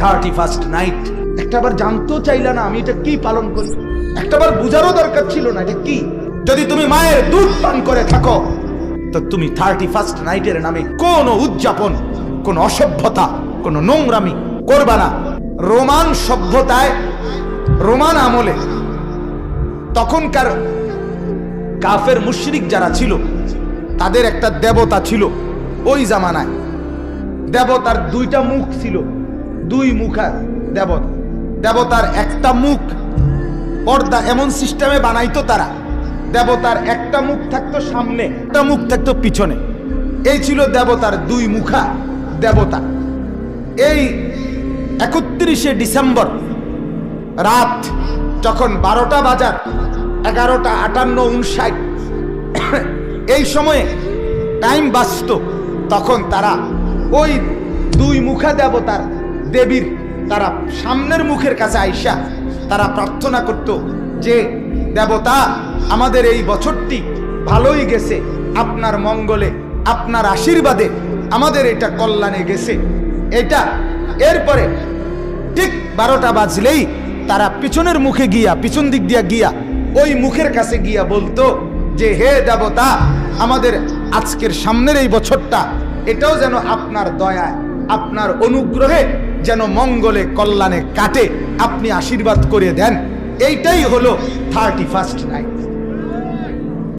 31st night. একটাবার জানতেও চাইলা না আমি এটা কি পালন করি, একটাবার বুঝারও দরকার ছিল না এটা কি। যদি তুমি মায়ের দুধ পান করে থাকো তো তুমি 31st নাইটের নামে কোন উদযাপন, কোন অসভ্যতা, কোন নোংরামি করবা না। রোমান সভ্যতায়, রোমান আমলে তখনকার কাফের মুশরিক যারা ছিল তাদের একটা দেবতা ছিল। ওই জামানায় দেবতার দুইটা মুখ ছিল, দুই মুখা দেবতা। দেবতার একটা মুখ পর্দা এমন সিস্টেমে বানাইতো তারা, দেবতার একটা মুখ থাকতো সামনে, একটা মুখ থাকতো পিছনে। এই ছিল দেবতার দুই মুখা দেবতা। এই 31শে ডিসেম্বর রাত যখন 12টা বাজার, 11টা 58 59 এই সময়ে টাইম বাজত, তখন তারা ওই দুই মুখা দেবতার দেবীর তারা সামনের মুখের কাছে আইসা তারা প্রার্থনা করত যে দেবতা আমাদের এই বছরটি ভালোই গেছে, আপনার মঙ্গলে, আপনার আশীর্বাদে আমাদের এটা কল্যাণে গেছে এটা। এরপরে ঠিক 12টা বাজলেই তারা পিছনের মুখে গিয়া, পিছন দিক দিয়া গিয়া ওই মুখের কাছে গিয়া বলতো যে হে দেবতা আমাদের আজকের সামনের এই বছরটা এটাও যেন আপনার দয়ায়, আপনার অনুগ্রহে যেন মঙ্গলে কল্যাণে কাটে, আপনি আশীর্বাদ করে দেন। এইটাই হলো 31st নাইট।